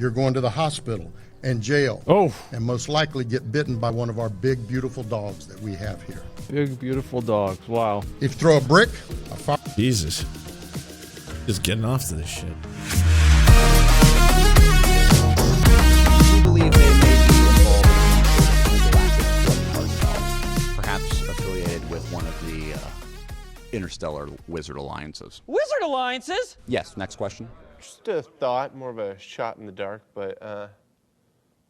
You're going to the hospital and jail. Oh. And most likely get bitten by one of our big, beautiful dogs that we have here. Big, beautiful dogs. Wow. If you throw a brick, a fire. Jesus. Just getting off to this shit. We believe they may be involved in the galactic drug cartel, perhaps affiliated with one of the interstellar wizard alliances. Wizard alliances? Yes, next question. Just a thought, more of a shot in the dark, but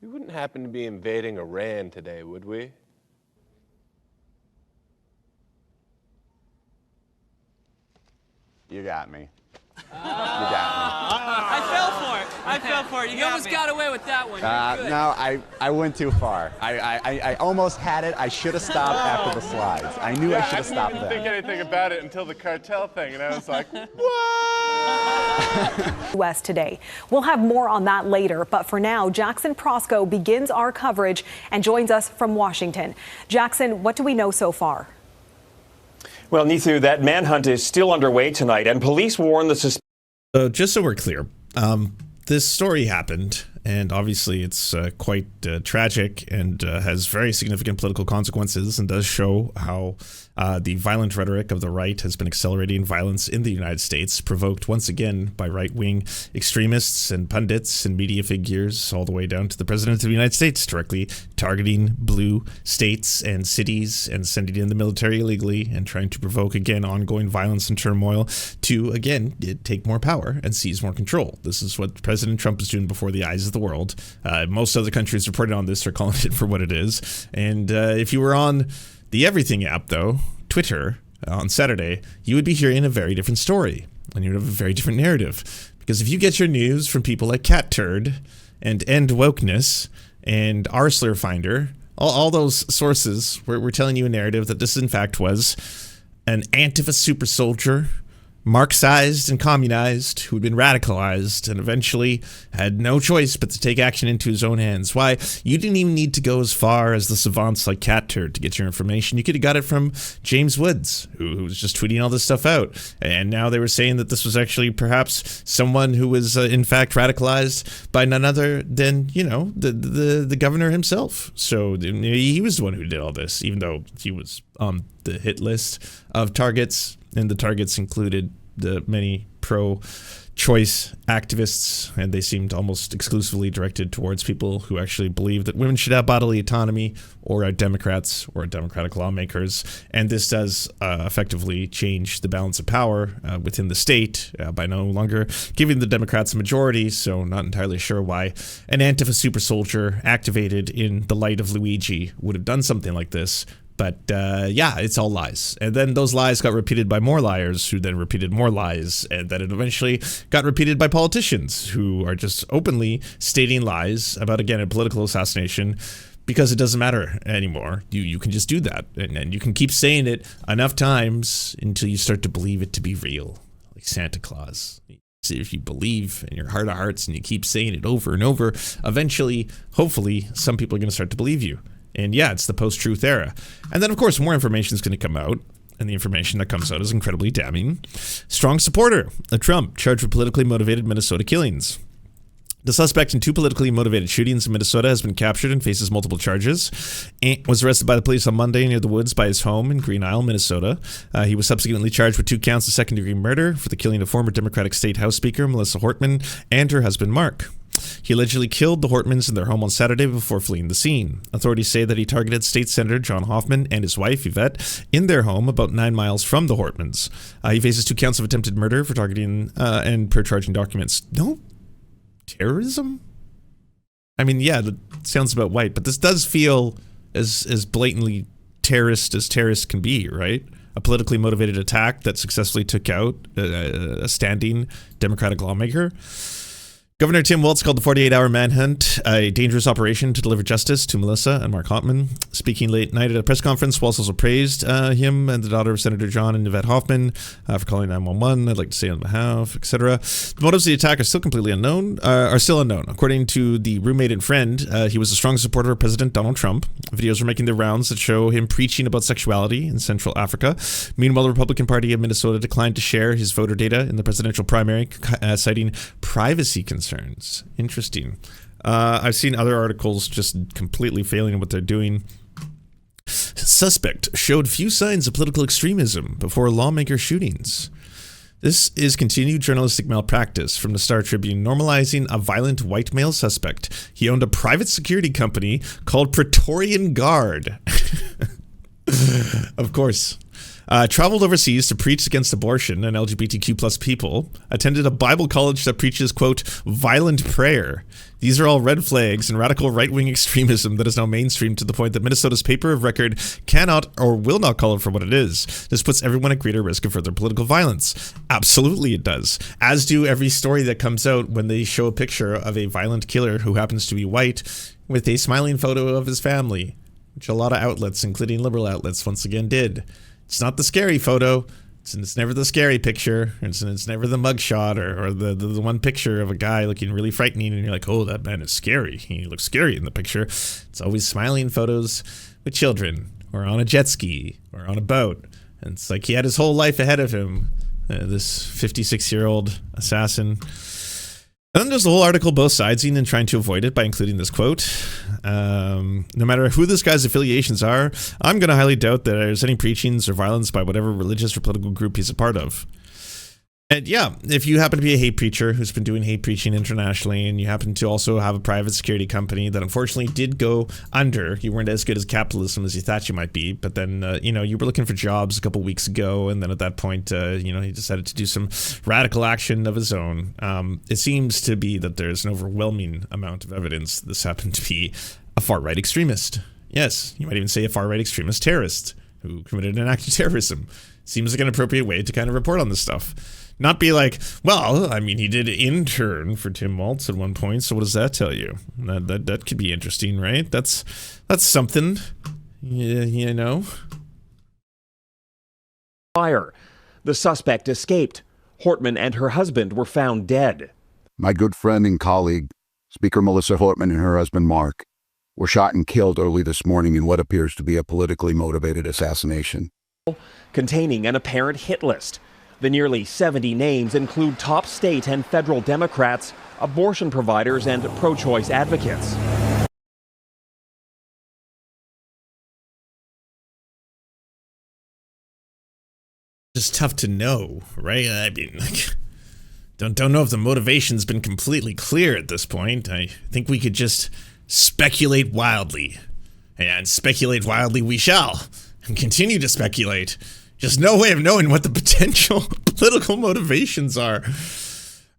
we wouldn't happen to be invading Iran today, would we? You got me. You got I fell for it. You almost got away with that one. me. No, I went too far. I almost had it. I should have stopped after the slides. I knew I should have stopped I didn't there. think anything about it until the cartel thing, and I was like, what? U.S. today. We'll have more on that later, but for now, Jackson Prosco begins our coverage and joins us from Washington. Jackson, what do we know so far? Well, Neithu, that manhunt is still underway tonight, and police warn the suspect. Just so we're clear, this story happened, and obviously it's quite tragic and has very significant political consequences, and does show how the violent rhetoric of the right has been accelerating violence in the United States, provoked once again by right-wing extremists and pundits and media figures, all the way down to the President of the United States, directly targeting blue states and cities and sending in the military illegally and trying to provoke, again, ongoing violence and turmoil to, again, take more power and seize more control. This is what President Trump is doing before the eyes of the world. Most other countries reporting on this are calling it for what it is. And if you were on the Everything app, though, Twitter, on Saturday, you would be hearing a very different story, and you would have a very different narrative. Because if you get your news from people like Cat Turd and End Wokeness and Arsler Finder, all those sources were telling you a narrative that this, in fact, was an Antifa super soldier, Marxized and communized, who'd been radicalized and eventually had no choice but to take action into his own hands. Why? You didn't even need to go as far as the savants like Cat Turd to get your information. You could have got it from James Woods, who was just tweeting all this stuff out. And now they were saying that this was actually perhaps someone who was in fact radicalized by none other than, you know, the governor himself. So he was the one who did all this, even though he was on the hit list of targets. And the targets included the many pro-choice activists, and they seemed almost exclusively directed towards people who actually believe that women should have bodily autonomy, or are Democrats or Democratic lawmakers. And this does effectively change the balance of power within the state by no longer giving the Democrats a majority. So not entirely sure why an Antifa super soldier activated in the light of Luigi would have done something like this. But yeah, it's all lies. And then those lies got repeated by more liars who then repeated more lies. And then it eventually got repeated by politicians who are just openly stating lies about, again, a political assassination because it doesn't matter anymore. You can just do that. And you can keep saying it enough times until you start to believe it to be real, like Santa Claus. So if you believe in your heart of hearts and you keep saying it over and over, eventually, hopefully, some people are going to start to believe you. And yeah, it's the post-truth era. And then, of course, more information is going to come out. And the information that comes out is incredibly damning. Strong supporter of Trump, charged with politically motivated Minnesota killings. The suspect in 2 politically motivated shootings in Minnesota has been captured and faces multiple charges. Ant was arrested by the police on Monday near the woods by his home in Green Isle, Minnesota. He was subsequently charged with 2 counts of second-degree murder for the killing of former Democratic State House Speaker Melissa Hortman and her husband Mark. He allegedly killed the Hortmans in their home on Saturday before fleeing the scene. Authorities say that he targeted State Senator John Hoffman and his wife, Yvette, in their home about 9 miles from the Hortmans. He faces 2 counts of attempted murder for targeting and per charging documents. No terrorism? I mean, yeah, that sounds about white, but this does feel as blatantly terrorist as terrorists can be, right? A politically motivated attack that successfully took out a standing Democratic lawmaker. Governor Tim Walz called the 48-hour manhunt a dangerous operation to deliver justice to Melissa and Mark Hoffman. Speaking late night at a press conference, Walz also praised him and the daughter of Senator John and Yvette Hoffman for calling 911. I'd like to say on behalf, etc. The motives of the attack are still completely unknown. According to the roommate and friend, he was a strong supporter of President Donald Trump. Videos are making the rounds that show him preaching about sexuality in Central Africa. Meanwhile, the Republican Party of Minnesota declined to share his voter data in the presidential primary, citing privacy concerns. concerns. Interesting. I've seen other articles just completely failing at what they're doing. Suspect showed few signs of political extremism before lawmaker shootings. This is continued journalistic malpractice from the Star Tribune, normalizing a violent white male suspect. He owned a private security company called Praetorian Guard. Of course. Traveled overseas to preach against abortion and LGBTQ plus people. Attended a Bible college that preaches, quote, violent prayer. These are all red flags and radical right-wing extremism that is now mainstream to the point that Minnesota's paper of record cannot or will not call it for what it is. This puts everyone at greater risk of further political violence. Absolutely it does. As do every story that comes out when they show a picture of a violent killer who happens to be white with a smiling photo of his family, which a lot of outlets, including liberal outlets, once again did. It's not the scary photo. It's never the scary picture. It's never the mugshot or the one picture of a guy looking really frightening and you're like, oh, that man is scary. He looks scary in the picture. It's always smiling photos with children or on a jet ski or on a boat. And it's like he had his whole life ahead of him, this 56-year-old assassin. And then there's the whole article both sidesing and trying to avoid it by including this quote. No matter who this guy's affiliations are, I'm going to highly doubt that there's any preachings or violence by whatever religious or political group he's a part of. And yeah, if you happen to be a hate preacher who's been doing hate preaching internationally, and you happen to also have a private security company that unfortunately did go under, you weren't as good as capitalism as you thought you might be, but then, you were looking for jobs a couple weeks ago, and then at that point, he decided to do some radical action of his own. It seems to be that there's an overwhelming amount of evidence this happened to be a far-right extremist. Yes, you might even say a far-right extremist terrorist who committed an act of terrorism. Seems like an appropriate way to kind of report on this stuff. Not be like, well, I mean, he did intern for Tim Waltz at one point, so what does that tell you? That could be interesting, right? That's something, you know. Fire. The suspect escaped. Hortman and her husband were found dead. My good friend and colleague, Speaker Melissa Hortman and her husband Mark, were shot and killed early this morning in what appears to be a politically motivated assassination. Containing an apparent hit list. The nearly 70 names include top state and federal Democrats, abortion providers, and pro-choice advocates. Just tough to know, right? I mean, like, don't know if the motivation's been completely clear at this point. I think we could just speculate wildly. And speculate wildly we shall. And continue to speculate. Just no way of knowing what the potential political motivations are.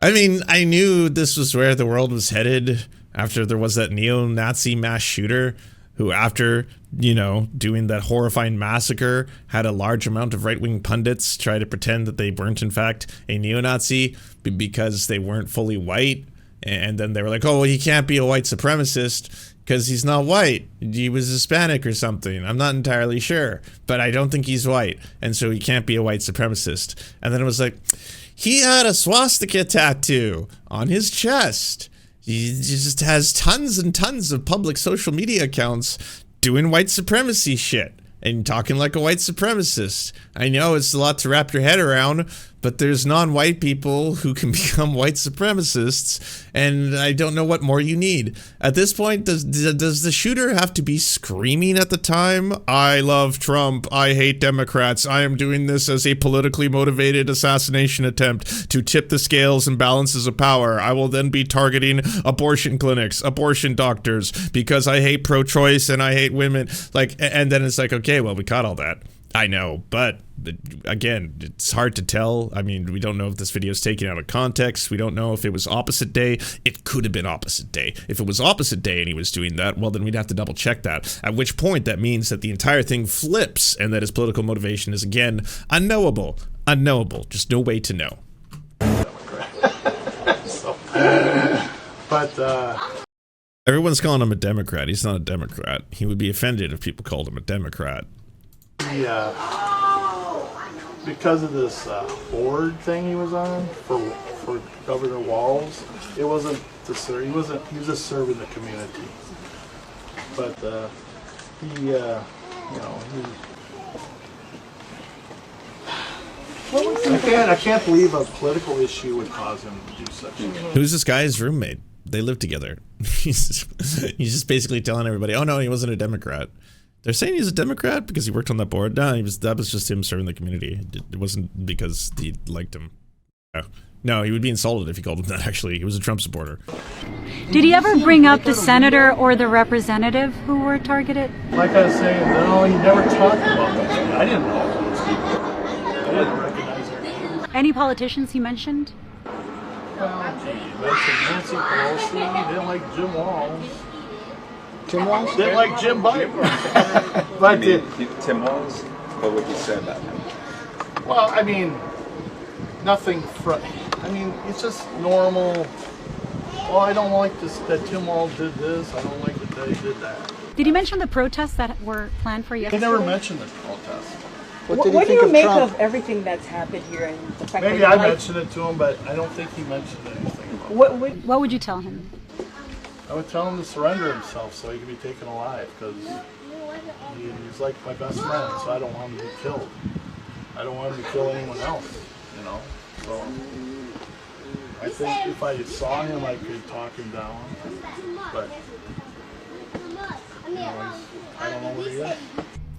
I mean, I knew this was where the world was headed after there was that neo-Nazi mass shooter who, after, doing that horrifying massacre, had a large amount of right-wing pundits try to pretend that they weren't, in fact, a neo-Nazi because they weren't fully white. And then they were like, oh, well, he can't be a white supremacist because he's not white. He was Hispanic or something. I'm not entirely sure, but I don't think he's white. And so he can't be a white supremacist. And then it was like, he had a swastika tattoo on his chest. He just has tons and tons of public social media accounts doing white supremacy shit and talking like a white supremacist. I know it's a lot to wrap your head around, but there's non-white people who can become white supremacists, and I don't know what more you need. At this point, does the shooter have to be screaming at the time, I love Trump, I hate Democrats, I am doing this as a politically motivated assassination attempt to tip the scales and balances of power. I will then be targeting abortion clinics, abortion doctors, because I hate pro-choice and I hate women. And then it's like, okay, well, we caught all that. I know, but again, it's hard to tell. I mean, we don't know if this video is taken out of context. We don't know if it was opposite day. It could have been opposite day. If it was opposite day and he was doing that, well, then we'd have to double check that. At which point, that means that the entire thing flips and that his political motivation is, again, unknowable. Unknowable. Just no way to know. Everyone's calling him a Democrat. He's not a Democrat. He would be offended if people called him a Democrat. Yeah, because of this board thing he was on for Governor Walz, it wasn't to serve. He was just serving the community. But I can't believe a political issue would cause him to do such a thing. Who's this guy's roommate? They live together. He's just basically telling everybody, oh no, he wasn't a Democrat. They're saying he's a Democrat because he worked on that board. No, that was just him serving the community. It wasn't because he liked him. No, he would be insulted if he called him that, actually. He was a Trump supporter. Did he ever bring up the senator or the representative who were targeted? Like I was saying, no, he never talked about that. I didn't know those people. I didn't recognize their names. Any politicians he mentioned? Well, he mentioned Nancy Pelosi. He didn't like Jim Walz. Tim Walz? Didn't like Jim Biden. But Tim Walz? What would you say about him? Well, I mean, nothing. I mean, it's just normal. Well, I don't like this that Tim Walz did this. I don't like that they did that. Did he mention the protests that were planned for yesterday? He never mentioned the protests. What do you make of everything that's happened here and the fact Maybe that I mentioned it to him, but I don't think he mentioned anything about it. What would you tell him? I would tell him to surrender himself so he could be taken alive, because he's like my best friend, so I don't want him to be killed. I don't want him to kill anyone else, you know. So I think if I saw him, I could talk him down, but you know, I don't know where he is.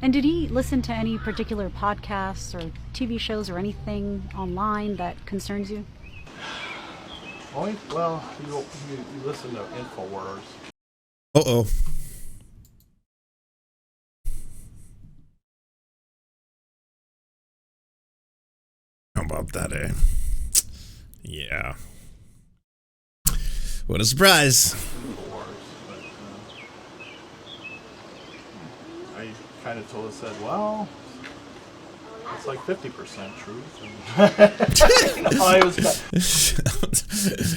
And did he listen to any particular podcasts or TV shows or anything online that concerns you? Well, you listen to InfoWars. Uh-oh. How about that, eh? Yeah. What a surprise. I kind of told us that, well, it's like 50% truth.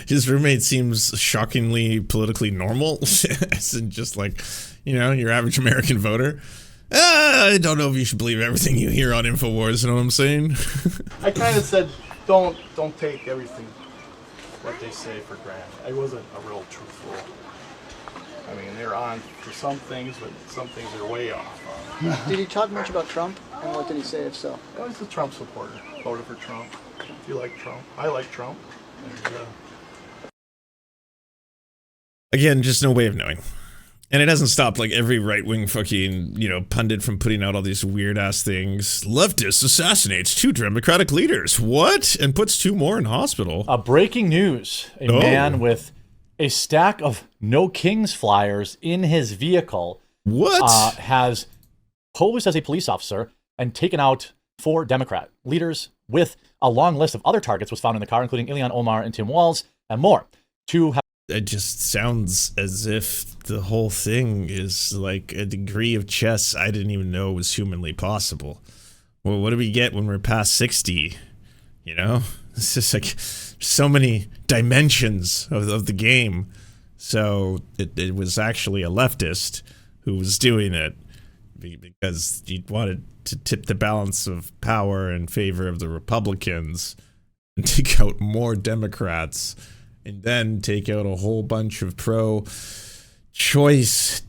His roommate seems shockingly politically normal, as in just like, you know, your average American voter. I don't know if you should believe everything you hear on InfoWars, you know what I'm saying? I kind of said, don't take everything, what they say for granted. I wasn't a real truthful. I mean, they're on for some things, but some things are way off. Did he talk much about Trump? And what did he say, if so? I was a Trump supporter. Voted for Trump. If you like Trump, I like Trump. And, Again, just no way of knowing. And it hasn't stopped like every right-wing fucking, you know, pundit from putting out all these weird-ass things. Leftist assassinates 2 Democratic leaders. What? And puts 2 more in hospital. Breaking news. A man with a stack of No Kings flyers in his vehicle. What? Has posed as a police officer and taken out 4 Democrat leaders with a long list of other targets was found in the car, including Ilhan Omar and Tim Walz and more. It just sounds as if the whole thing is like a degree of chess I didn't even know was humanly possible. Well, what do we get when we're past 60? You know? It's just like so many dimensions of the game. So it was actually a leftist who was doing it because he wanted to tip the balance of power in favor of the Republicans and take out more Democrats and then take out a whole bunch of pro-choice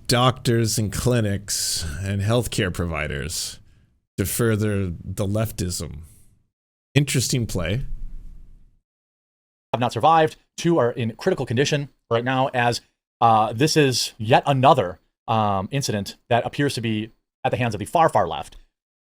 doctors and clinics and healthcare providers to further the leftism. Interesting play. Have not survived. 2 are in critical condition right now, as this is yet another incident that appears to be at the hands of the far left.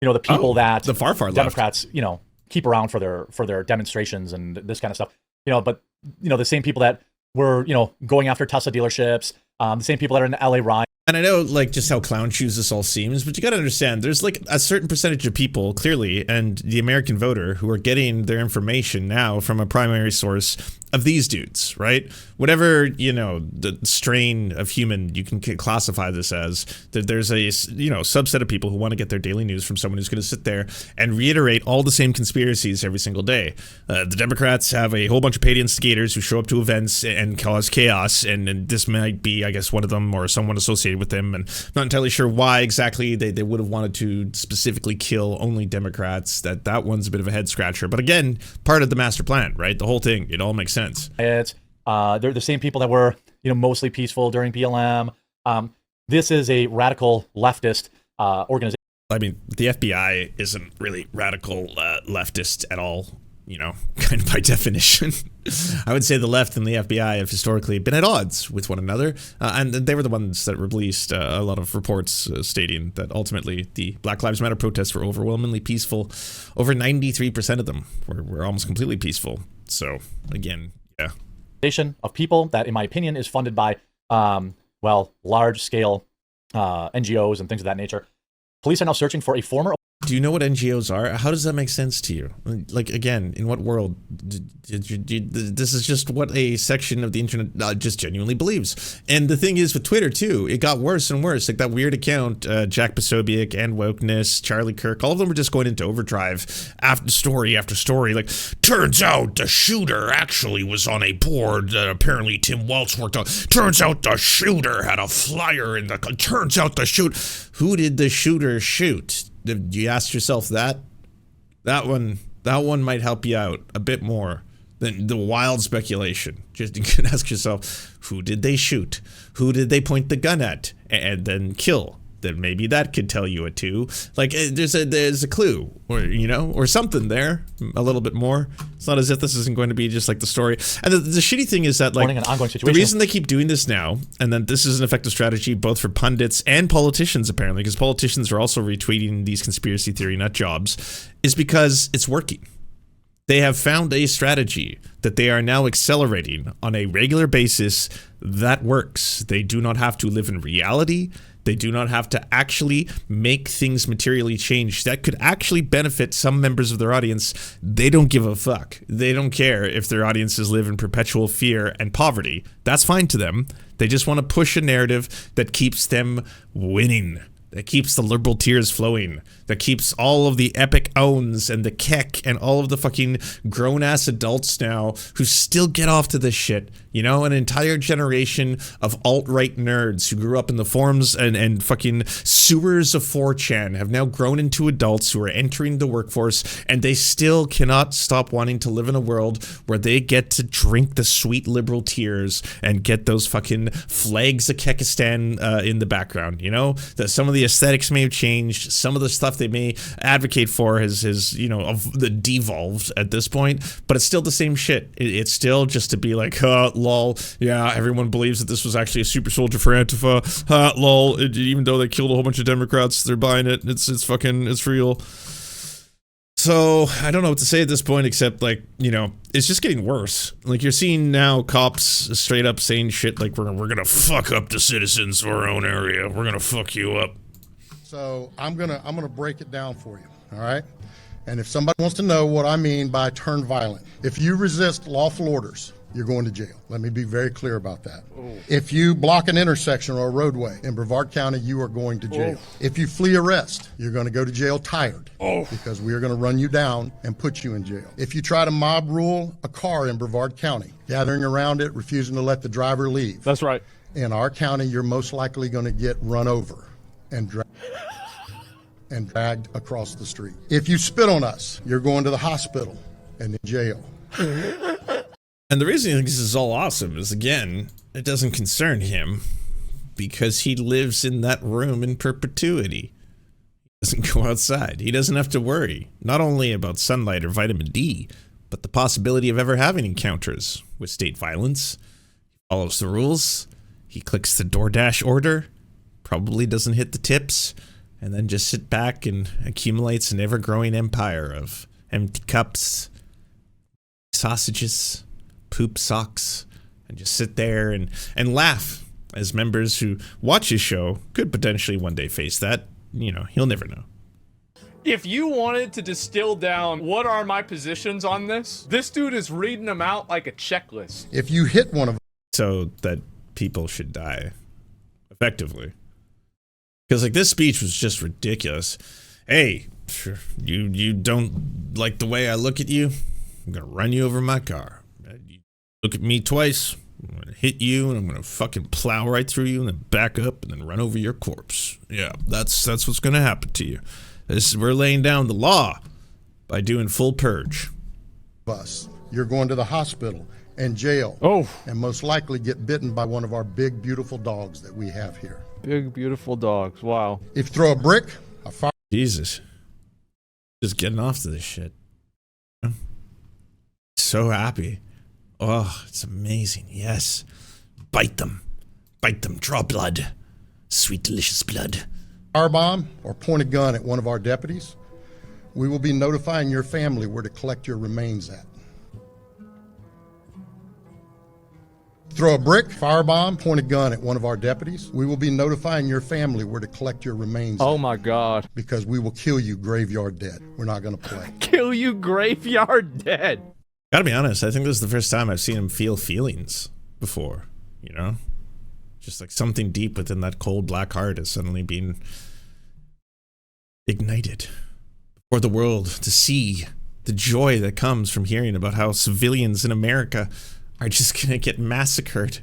You know, the people that the far Democrats, left, you know, keep around for their demonstrations and this kind of stuff. You know, but you know, the same people that were, you know, going after Tesla dealerships, the same people that are in the LA riot. And I know, like, just how clown shoes this all seems, but you got to understand, there's, like, a certain percentage of people, clearly, and the American voter, who are getting their information now from a primary source of these dudes, right? Whatever, you know, the strain of human you can classify this as, that there's a, you know, subset of people who want to get their daily news from someone who's going to sit there and reiterate all the same conspiracies every single day. The Democrats have a whole bunch of paid instigators who show up to events and cause chaos, and this might be, I guess, one of them or someone associated with them, and I'm not entirely sure why exactly they would have wanted to specifically kill only Democrats. That one's a bit of a head scratcher, but again, part of the master plan, right? The whole thing, it all makes sense. It's they're the same people that were, you know, mostly peaceful during BLM. This is a radical leftist organization. I mean, the FBI isn't really radical leftist at all, you know, kind of by definition. I would say the left and the FBI have historically been at odds with one another, and they were the ones that released a lot of reports stating that ultimately the Black Lives Matter protests were overwhelmingly peaceful. Over 93% of them were almost completely peaceful. So, again, yeah. Of people that, in my opinion, is funded by, large-scale NGOs and things of that nature. Police are now searching for a former... Do you know what NGOs are? How does that make sense to you? Like, again, in what world? This is just what a section of the internet just genuinely believes. And the thing is with Twitter, too, it got worse and worse. Like that weird account, Jack Posobiec and Wokeness, Charlie Kirk, all of them were just going into overdrive after story after story. Like, turns out the shooter actually was on a board that apparently Tim Waltz worked on. Turns out the shooter had a flyer in the... Turns out the Who did the shooter shoot? Did you ask yourself that? That one might help you out a bit more than the wild speculation. Just you can ask yourself, who did they shoot? Who did they point the gun at and then kill? Then maybe that could tell you a two. Like there's a clue, or you know, or something there, a little bit more. It's not as if this isn't going to be just like the story. And the shitty thing is that like an ongoing situation. The reason they keep doing this now, and then this is an effective strategy both for pundits and politicians apparently, because politicians are also retweeting these conspiracy theory nut jobs, is because it's working. They have found a strategy that they are now accelerating on a regular basis that works. They do not have to live in reality. They do not have to actually make things materially change that could actually benefit some members of their audience. They don't give a fuck. They don't care if their audiences live in perpetual fear and poverty. That's fine to them. They just want to push a narrative that keeps them winning, that keeps the liberal tears flowing, that keeps all of the epic owns and the keck and all of the fucking grown-ass adults now who still get off to this shit. You know, an entire generation of alt-right nerds who grew up in the forums and fucking sewers of 4chan have now grown into adults who are entering the workforce, and they still cannot stop wanting to live in a world where they get to drink the sweet liberal tears and get those fucking flags of Kekistan in the background, you know? That some of the aesthetics may have changed, some of the stuff they may advocate for has you know, devolved at this point, but it's still the same shit. It's still just to be like, lol, yeah, everyone believes that this was actually a super soldier for Antifa, lol, even though they killed a whole bunch of Democrats, they're buying it, it's real. So, I don't know what to say at this point except, like, you know, it's just getting worse. Like, you're seeing now cops straight up saying shit like, we're gonna fuck up the citizens of our own area, we're gonna fuck you up. So, I'm gonna break it down for you, all right? And if somebody wants to know what I mean by turn violent, if you resist lawful orders, you're going to jail. Let me be very clear about that. Oh. If you block an intersection or a roadway in Brevard County, you are going to jail. Oh. If you flee arrest, you're going to go to jail tired because we are going to run you down and put you in jail. If you try to mob rule a car in Brevard County, gathering around it, refusing to let the driver leave. That's right. In our county, you're most likely going to get run over and dragged across the street. If you spit on us, you're going to the hospital and in jail. And the reason I think this is all awesome is, again, it doesn't concern him because he lives in that room in perpetuity. He doesn't go outside. He doesn't have to worry, not only about sunlight or vitamin D, but the possibility of ever having encounters with state violence. He follows the rules. He clicks the DoorDash order, probably doesn't hit the tips, and then just sit back and accumulates an ever-growing empire of empty cups, sausages, poop socks, and just sit there and laugh as members who watch his show could potentially one day face that. You know, he'll never know. If you wanted to distill down what are my positions on this dude is reading them out like a checklist. If you hit one of them. So that people should die, effectively. Because, like, this speech was just ridiculous. Hey, you don't like the way I look at you? I'm gonna run you over my car. Look at me twice, I'm gonna hit you, and I'm gonna fucking plow right through you, and then back up, and then run over your corpse. Yeah, that's what's gonna happen to you. We're laying down the law by doing full purge. You're going to the hospital and jail. And most likely get bitten by one of our big, beautiful dogs that we have here. Big, beautiful dogs, wow. If you throw a brick, a fire, Jesus. Just getting off to this shit. So happy. Oh, it's amazing. Yes. Bite them. Bite them. Draw blood. Sweet, delicious blood. Firebomb or point a gun at one of our deputies, we will be notifying your family where to collect your remains at. Throw a brick, firebomb, point a gun at one of our deputies, we will be notifying your family where to collect your remains Oh at, my God. because we will kill you graveyard dead. We're not going to play. Kill you graveyard dead. Gotta be honest, I think this is the first time I've seen him feel feelings before, you know? Just like something deep within that cold black heart is suddenly being ignited for the world to see the joy that comes from hearing about how civilians in America are just gonna get massacred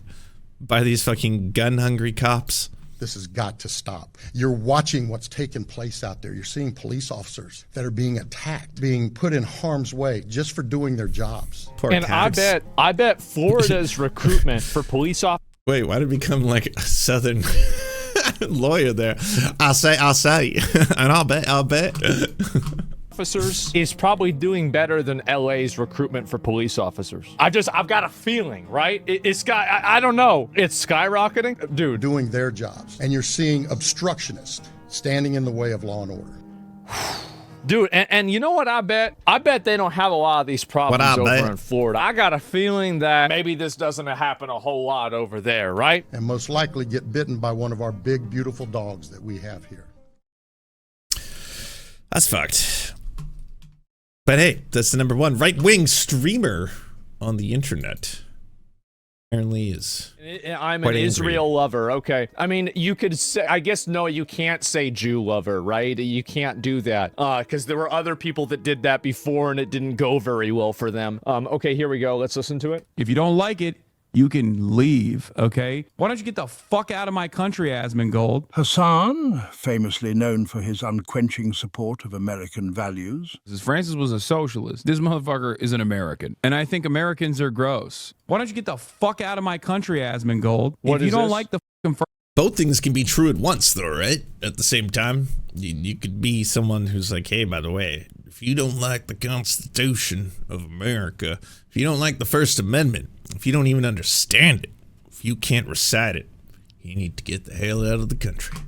by these fucking gun-hungry cops. This has got to stop. You're watching what's taking place out there. You're seeing police officers that are being attacked, being put in harm's way just for doing their jobs. Poor And cats. I bet Florida's recruitment for police officers. Wait, why did it become like a southern lawyer there? I'll say, and I'll bet. Officers is probably doing better than LA's recruitment for police officers. I've got a feeling, right? It's got, I don't know. It's skyrocketing. Dude. Doing their jobs. And you're seeing obstructionists standing in the way of law and order. Dude, and you know what I bet? I bet they don't have a lot of these problems over in Florida. I got a feeling that maybe this doesn't happen a whole lot over there, right? And most likely get bitten by one of our big, beautiful dogs that we have here. That's fucked. But hey, that's the #1 right-wing streamer on the internet. Apparently is. I'm quite an angry. Israel lover. Okay. I mean, you could say, I guess, no, you can't say Jew lover, right? You can't do that. Because there were other people that did that before and it didn't go very well for them. Okay, here we go. Let's listen to it. If you don't like it, you can leave, okay? Why don't you get the fuck out of my country, Asmongold? Hassan, famously known for his unquenching support of American values. Francis was a socialist. This motherfucker is an American. And I think Americans are gross. Why don't you get the fuck out of my country, Asmongold? If you don't like the fucking both things can be true at once, though, right? At the same time, you could be someone who's like, hey, by the way, if you don't like the Constitution of America, if you don't like the First Amendment, if you don't even understand it, if you can't recite it, you need to get the hell out of the country.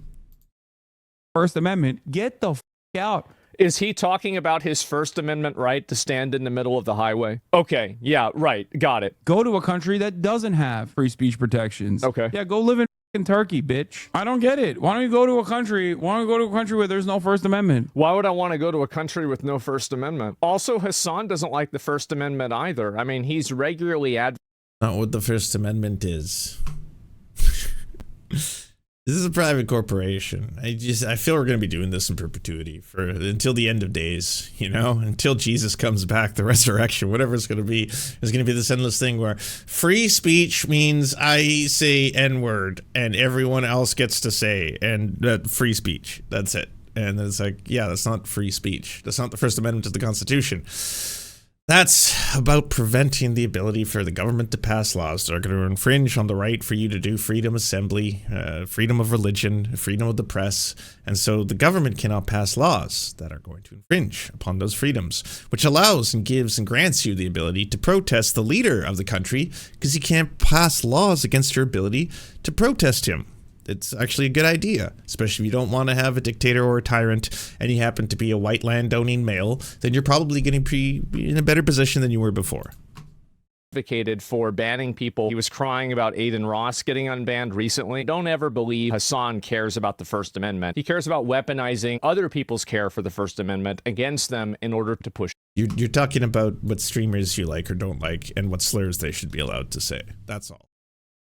First Amendment, get the fuck out. Is he talking about his First Amendment right to stand in the middle of the highway? Okay, yeah, right, got it. Go to a country that doesn't have free speech protections. Okay. Yeah, go live in Turkey, bitch. I don't get it. Why don't you go to a country? Why don't you go to a country where there's no First Amendment? Why would I want to go to a country with no First Amendment? Also, Hassan doesn't like the First Amendment either. I mean, he's regularly Not what the First Amendment is. This is a private corporation. I feel we're going to be doing this in perpetuity until the end of days, you know, until Jesus comes back, the resurrection, whatever it's going to be. There's going to be this endless thing where free speech means I say N-word and everyone else gets to say and free speech. That's it. And it's like, yeah, that's not free speech. That's not the First Amendment of the Constitution. That's about preventing the ability for the government to pass laws that are going to infringe on the right for you to do freedom of assembly, freedom of religion, freedom of the press. And so the government cannot pass laws that are going to infringe upon those freedoms, which allows and gives and grants you the ability to protest the leader of the country because you can't pass laws against your ability to protest him. It's actually a good idea, especially if you don't want to have a dictator or a tyrant and you happen to be a white landowning male, then you're probably going to be in a better position than you were before. advocated for banning people. He was crying about Aiden Ross getting unbanned recently. Don't ever believe Hassan cares about the First Amendment. He cares about weaponizing other people's care for the First Amendment against them in order to push. You're talking about what streamers you like or don't like and what slurs they should be allowed to say. That's all.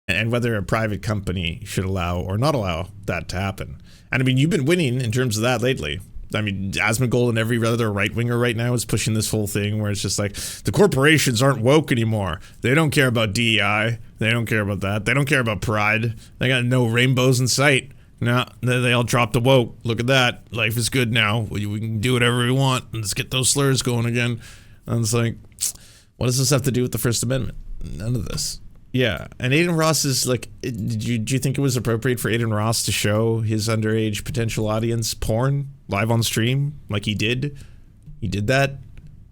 And whether a private company should allow or not allow that to happen. And I mean, you've been winning in terms of that lately. I mean, Asmongold and every other right-winger right now is pushing this whole thing where it's just like, the corporations aren't woke anymore. They don't care about DEI. They don't care about that. They don't care about pride. They got no rainbows in sight. No, they all dropped the woke. Look at that. Life is good now. We can do whatever we want. Let's get those slurs going again. And it's like, what does this have to do with the First Amendment? None of this. Yeah, and Aiden Ross is like, do you think it was appropriate for Aiden Ross to show his underage potential audience porn live on stream like he did? He did that.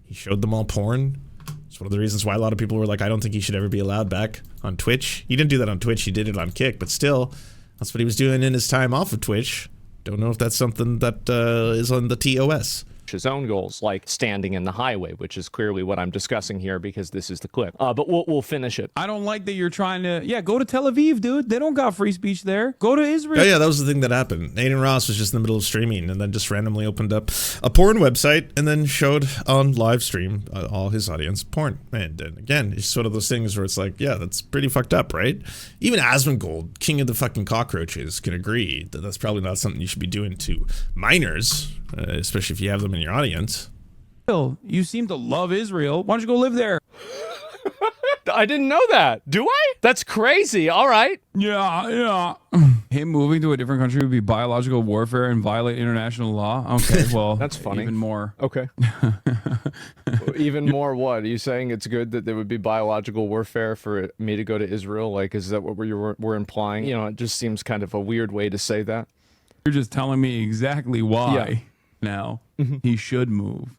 He showed them all porn. It's one of the reasons why a lot of people were like, I don't think he should ever be allowed back on Twitch. He didn't do that on Twitch. He did it on Kick, but still, that's what he was doing in his time off of Twitch. Don't know if that's something that is on the TOS. His own goals, like standing in the highway, which is clearly what I'm discussing here because this is the clip. But we'll finish it. I don't like that you're trying to, go to Tel Aviv, dude. They don't got free speech there. Go to Israel. Oh yeah, that was the thing that happened. Aiden Ross was just in the middle of streaming and then just randomly opened up a porn website and then showed on live stream all his audience porn. And again, it's sort of those things where it's like, yeah, that's pretty fucked up, right? Even Asmongold, king of the fucking cockroaches, can agree that that's probably not something you should be doing to minors. Especially if you have them in your audience. You seem to love Israel. Why don't you go live there? I didn't know that. Do I? That's crazy. All right. Yeah. Him moving to a different country would be biological warfare and violate international law. Okay, well, that's funny. Even more. Okay. Even more what? Are you saying it's good that there would be biological warfare for me to go to Israel? Like, is that what we're implying? You know, it just seems kind of a weird way to say that. You're just telling me exactly why now he should move.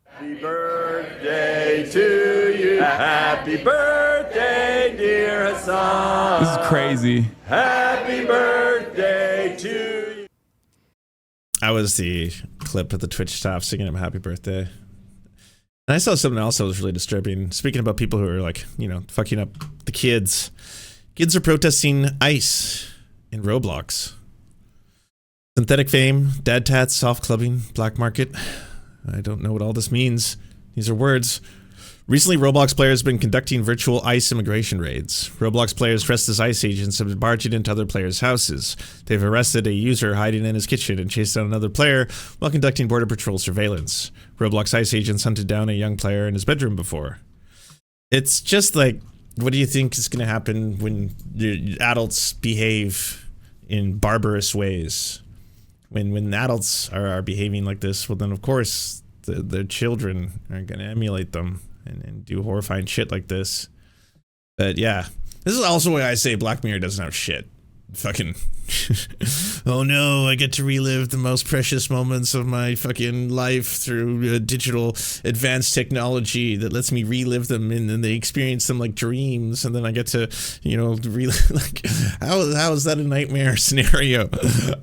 Happy birthday to you. Happy birthday, dear Hassan. This is crazy. Happy birthday to you. That was the clip of the Twitch staff singing him happy birthday. And I saw something else that was really disturbing. Speaking about people who are like, fucking up the kids. Kids are protesting ICE in Roblox. Synthetic fame, dad tats, soft clubbing, black market. I don't know what all this means. These are words. Recently, Roblox players have been conducting virtual ICE immigration raids. Roblox players dressed as ICE agents have been barging into other players' houses. They've arrested a user hiding in his kitchen and chased down another player while conducting border patrol surveillance. Roblox ICE agents hunted down a young player in his bedroom before. It's just like, what do you think is going to happen when adults behave in barbarous ways? When adults are behaving like this, well then of course their children are going to emulate them and do horrifying shit like this. But yeah, this is also why I say Black Mirror doesn't have shit. Fucking oh no, I get to relive the most precious moments of my fucking life through digital advanced technology that lets me relive them and they experience them like dreams, and then I get to relive. Like how is that a nightmare scenario?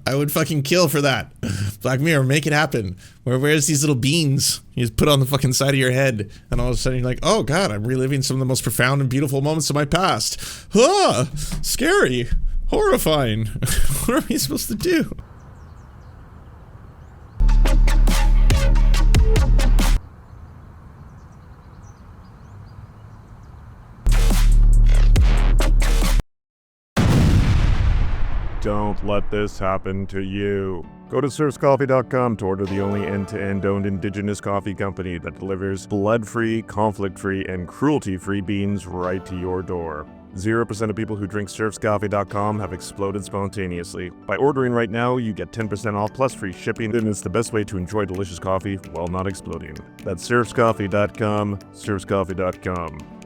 I would fucking kill for that. Black Mirror, make it happen. Where's these little beans you just put on the fucking side of your head and all of a sudden you're like, oh god, I'm reliving some of the most profound and beautiful moments of my past. Scary. Horrifying. What are we supposed to do? Don't let this happen to you. Go to serfscoffee.com to order the only end-to-end owned indigenous coffee company that delivers blood-free, conflict-free, and cruelty-free beans right to your door. 0% of people who drink serfscoffee.com have exploded spontaneously. By ordering right now, you get 10% off plus free shipping, and it's the best way to enjoy delicious coffee while not exploding. That's serfscoffee.com, serfscoffee.com.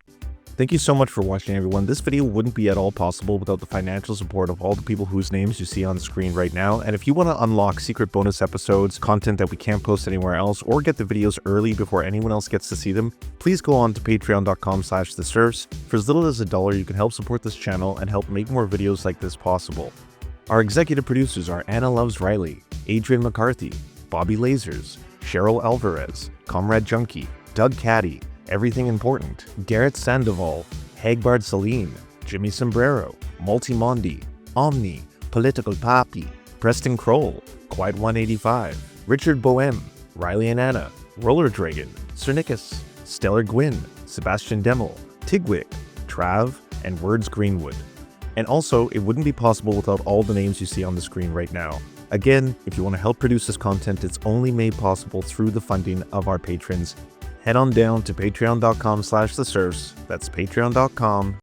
Thank you so much for watching, everyone. This video wouldn't be at all possible without the financial support of all the people whose names you see on the screen right now. And if you want to unlock secret bonus episodes, content that we can't post anywhere else, or get the videos early before anyone else gets to see them, please go on to patreon.com/theserfs. For as little as $1, you can help support this channel and help make more videos like this possible. Our executive producers are Anna Loves Riley, Adrian McCarthy, Bobby Lasers, Cheryl Alvarez, Comrade Junkie, Doug Caddy, Everything Important, Garrett Sandoval, Hagbard Celine, Jimmy Sombrero, Multimondi, Omni, Political Papi, Preston Kroll, Quiet 185, Richard Boehm, Riley and Anna, Roller Dragon, Cernicus, Stellar Gwyn, Sebastian Demel, Tigwick, Trav, and Words Greenwood. And also, it wouldn't be possible without all the names you see on the screen right now. Again, if you want to help produce this content, it's only made possible through the funding of our patrons. Head on down to patreon.com/theserfs. That's patreon.com